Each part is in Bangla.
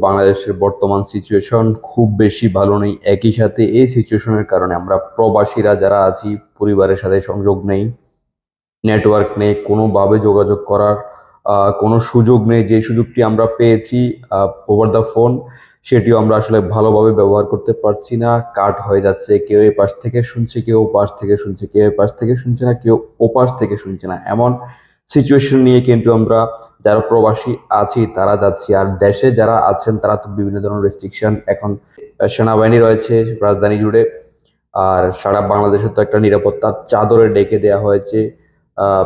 বাংলাদেশের বর্তমান সিচুয়েশন খুব বেশি ভালো নেই। একই সাথে এই সিচুয়েশনের কারণে আমরা প্রবাসীরা যারা আছি পরিবারের সাথে সংযোগ নেই, নেটওয়ার্ক নেই, কোনোভাবে যোগাযোগ করার কোনো সুযোগ নেই। যে সুযোগটি আমরা পেয়েছি ওভার দ্য ফোন, সেটিও আমরা আসলে ভালোভাবে ব্যবহার করতে পারছি না। কাট হয়ে যাচ্ছে, কেউ এই পাশ থেকে শুনছে, কেউ ও পাশ থেকে শুনছে, কেউ এই পাশ থেকে শুনছে না, কেউ ও পাশ থেকে শুনছে না। এমন সিচুয়েশন নিয়ে কিন্তু আমরা যারা প্রবাসী আছি তারা যাচ্ছি। আর দেশে যারা আছেন তারা তো বিভিন্ন ধরনের রেস্ট্রিকশন এখন, সেনাবাহিনী রয়েছে রাজধানী জুড়ে, আর সারা বাংলাদেশে তো একটা নিরাপত্তার চাদরে ডেকে দেওয়া হয়েছে আহ,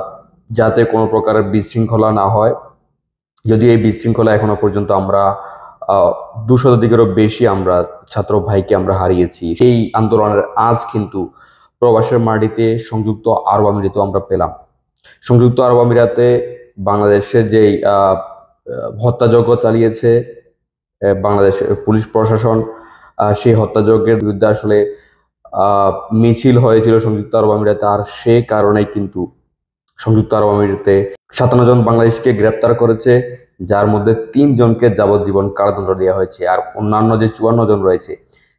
যাতে কোনো প্রকারের বিশৃঙ্খলা না হয়। যদিও এই বিশৃঙ্খলা এখনো পর্যন্ত আমরা 200 বেশি আমরা ছাত্র ভাইকে আমরা হারিয়েছি। সেই আন্দোলনের আজ কিন্তু প্রবাসের মাটিতে সংযুক্ত আরব আমিরাতে আমরা পেলাম। সংযুক্ত আরব আমিরাতে বাংলাদেশের যে হত্যাযজ্ঞ চালিয়েছে বাংলাদেশের পুলিশ প্রশাসন, সেই হত্যাযজ্ঞের বিরুদ্ধে আসলে মিছিল হয়েছিল সংযুক্ত আরব আমিরাতে। আর সে কারণে কিন্তু সংযুক্ত আরব আমিরাতে 57 জন বাংলাদেশকে গ্রেপ্তার করেছে, যার মধ্যে 3 জনকে যাবজ্জীবন কারাদণ্ড দেওয়া হয়েছে। আর অন্যান্য যে 54 জন রয়েছে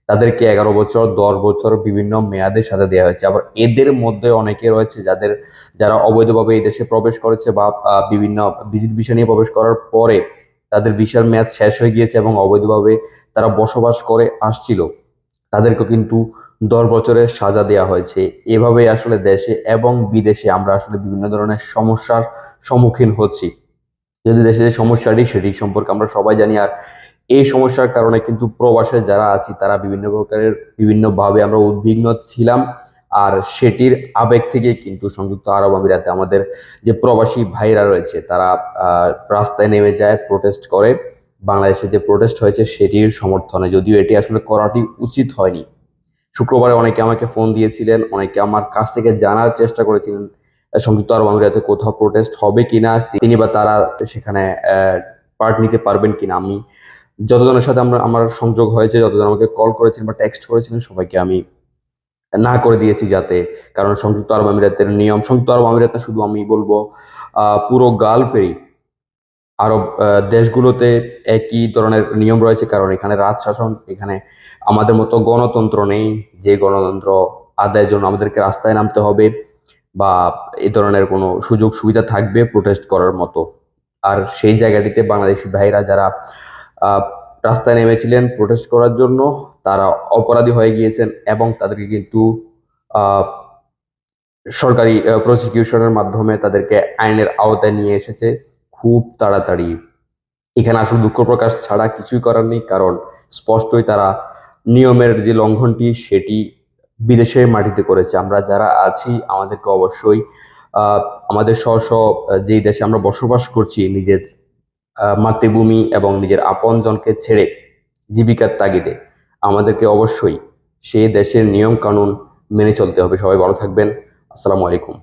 তাদেরকে 11 বছর 10 বছর বিভিন্ন মেয়াদে সাজা দেওয়া হয়েছে। আবার এদের মধ্যে অনেকে রয়েছে যারা অবৈধভাবে এই দেশে প্রবেশ করেছে বা বিভিন্ন ভিজিট ভিসা নিয়ে প্রবেশ করার পরে তাদের ভিসার মেয়াদ শেষ হয়ে গিয়েছে এবং অবৈধভাবে তারা বসবাস করে আসছিল, তাদেরকে কিন্তু 10 বছরের সাজা দেওয়া হয়েছে। এভাবে আসলে দেশে এবং বিদেশে আমরা আসলে বিভিন্ন ধরনের সমস্যার সম্মুখীন হচ্ছি। যদি দেশে যে সমস্যাটি সেটি সম্পর্কে আমরা সবাই জানি। আর এই সমস্যার কারণে কিন্তু প্রবাসে যারা আছি তারা বিভিন্নভাবে আমরা উদ্বিগ্ন ছিলাম। আর সেটির আবেগ থেকে কিন্তু সংযুক্ত আরব আমিরাতে আমাদের যে প্রবাসী ভাইরা রয়েছে তারা রাস্তায় নেমে যায়, প্রোটেস্ট করে। বাংলাদেশে যে প্রোটেস্ট হয়েছে সেটির সমর্থনে, যদিও এটি আসলে করাটি উচিত হয়নি। শুক্রবারে অনেকে আমাকে ফোন দিয়েছিলেন, অনেকে আমার কাছ থেকে জানার চেষ্টা করেছিলেন সংযুক্ত আরব আমিরাতে কোথাও প্রোটেস্ট হবে কিনা, তিনি বা তারা সেখানে পার্ট নিতে পারবেন কিনা। আমি যতজনের সাথে আমার সংযোগ হয়েছে, যতজন আমাকে কল করেছেন বা টেক্সট করেছিলেন, সবাইকে আমি না করে দিয়েছি। যাতে, কারণ সংযুক্ত আরব আমিরাতের নিয়ম, সংযুক্ত আরব আমিরাতে শুধু আমি বলবো পুরো গালফেরই আরব দেশগুলোতে একই ধরনের নিয়ম রয়েছে, কারণ এখানে রাজশাসন, এখানে আমাদের মতো গণতন্ত্র নেই যে গণতন্ত্র আদায়ের জন্য আমাদেরকে রাস্তায় নামতে হবে বা এই ধরনের কোনো সুযোগ সুবিধা থাকবে প্রোটেস্ট করার মতো। আর সেই জায়গাটিতে বাংলাদেশি ভাইরা যারা আহ, রাস্তায় নেমেছিলেন প্রোটেস্ট করার জন্য, তারা অপরাধী হয়ে গিয়েছেন এবং তাদেরকে কিন্তু আহ, সরকারি প্রসিকিউশনের মাধ্যমে তাদেরকে আইনের আওতায় নিয়ে এসেছে খুব তাড়াতাড়ি। এখানে আসলে দুঃখ প্রকাশ ছাড়া কিছুই করার নেই, কারণ স্পষ্টই তারা নিয়মের যে লঙ্ঘনটি সেটি বিদেশের মাটিতে করেছে। আমরা যারা আছি আমাদেরকে অবশ্যই আহ, আমাদের স্ব স্ব যেই দেশে আমরা বসবাস করছি, নিজের মাতৃভূমি এবং নিজের আপনজনকে ছেড়ে জীবিকার তাগিদে আমাদেরকে অবশ্যই সেই দেশের নিয়ম কানুন মেনে চলতে হবে। সবাই ভালো থাকবেন। আসসালামু আলাইকুম।